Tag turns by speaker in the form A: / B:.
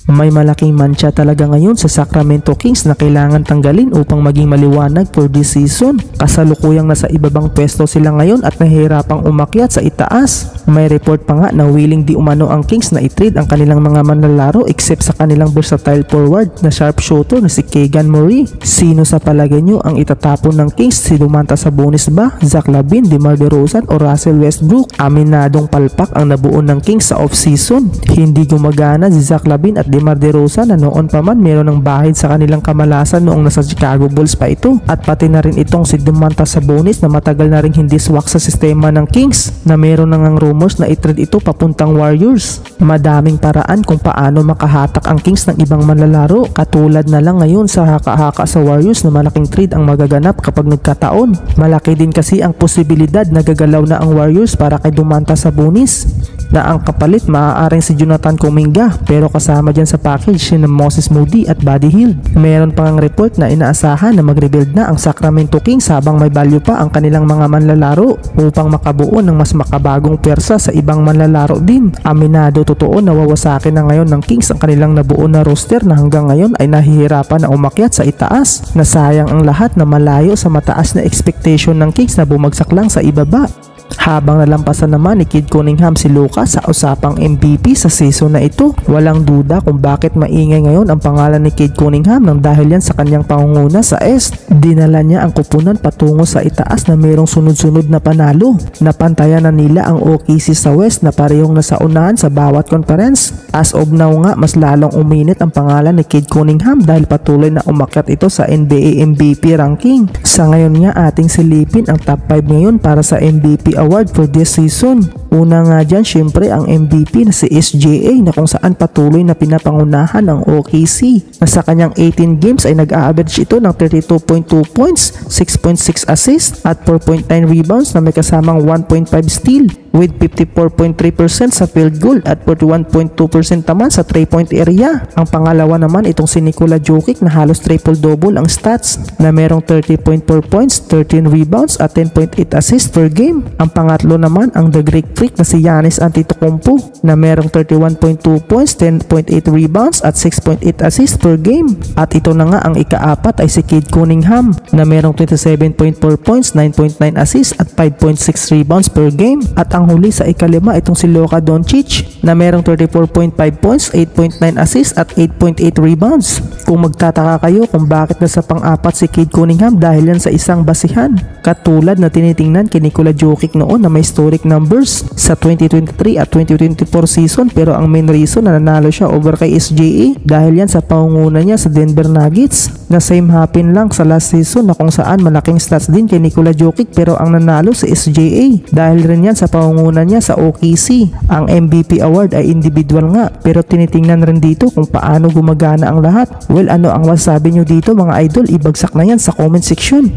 A: May malaking mantsa talaga ngayon sa Sacramento Kings na kailangan tanggalin upang maging maliwanag for this season. Kasalukuyang nasa ibabang pwesto sila ngayon at nahihirapang umakyat sa itaas. May report pa nga na willing di umano ang Kings na i-trade ang kanilang mga manlalaro except sa kanilang versatile forward na sharpshooter na si Keegan Murray. Sino sa palagay nyo ang itatapon ng Kings? Si Domantas Sabonis ba, Zach LaVine, DeMar DeRozan o Russell Westbrook? Aminadong palpak ang nabuo ng Kings sa off-season. Hindi gumagana si Zach LaVine at DeMar DeRozan na noon pa man meron ng bahid sa kanilang kamalasan noong nasa Chicago Bulls pa ito, at pati na rin itong si Domantas Sabonis na matagal na rin hindi swak sa sistema ng Kings na meron na ngang rumors na i-trade ito papuntang Warriors. Madaming paraan kung paano makahatak ang Kings ng ibang manlalaro, katulad na lang ngayon sa haka-haka sa Warriors na malaking trade ang magaganap kapag nagkataon. Malaki din kasi ang posibilidad na gagalaw na ang Warriors para kay Domantas Sabonis, na ang kapalit maaaring si Jonathan Kuminga, pero kasama dyan sa package si Moses Moody at Buddy Hield. Meron pang report na inaasahan na mag-rebuild na ang Sacramento Kings habang may value pa ang kanilang mga manlalaro upang makabuo ng mas makabagong pwersa sa ibang manlalaro din. Aminado totoo na wawasakin na ngayon ng Kings ang kanilang nabuo na roster na hanggang ngayon ay nahihirapan na umakyat sa itaas. Nasayang ang lahat na malayo sa mataas na expectation ng Kings na bumagsak lang sa ibaba. Habang nalampasan naman ni Cade Cunningham si Lucas sa usapang MVP sa season na ito. Walang duda kung bakit maingay ngayon ang pangalan ni Cade Cunningham nang dahil yan sa kanyang pangunguna sa East. Dinala niya ang kupunan patungo sa itaas na mayroong sunod-sunod na panalo. Napantayan na nila ang OKC sa West na parehong nasa unahan sa bawat conference. As of now nga, mas lalong uminit ang pangalan ni Cade Cunningham dahil patuloy na umakyat ito sa NBA MVP ranking. Sa ngayon nga ating silipin ang top 5 ngayon para sa MVP award for this season. Una nga dyan syempre ang MVP na si SGA na kung saan patuloy na pinapangunahan ng OKC na sa kanyang 18 games ay nag-a-average ito ng 32.2 points, 6.6 assists at 4.9 rebounds na may kasamang 1.5 steal with 54.3% sa field goal at 41.2% naman sa 3-point area. Ang pangalawa naman itong si Nikola Jokic na halos triple-double ang stats na merong 30.4 points, 13 rebounds at 10.8 assists per game. Ang pangatlo naman ang the Greek Freak na si Giannis Antetokounmpo na merong 31.2 points, 10.8 rebounds at 6.8 assists per game. At ito na nga ang ikaapat ay si Cade Cunningham na merong 27.4 points, 9.9 assists at 5.6 rebounds per game. At ang huli sa ikalima itong si Luka Doncic na merong 34.5 points, 8.9 assists at 8.8 rebounds. Kung magtataka kayo kung bakit nasa pang-apat si Cade Cunningham, dahil yan sa isang basihan katulad na tinitingnan kay Nikola Jokic noon na may historic numbers sa 2023 at 2024 season, pero ang main reason na nanalo siya over kay SGA dahil yan sa pangunguna niya sa Denver Nuggets na same happen lang sa last season na kung saan malaking stats din kay Nikola Jokic pero ang nanalo si SGA dahil rin yan sa pangunguna niya sa OKC. Ang MVP award ay individual nga pero tinitingnan rin dito kung paano gumagana ang lahat. Well, ano ang masasabi nyo dito mga idol? Ibagsak na yan sa comment section.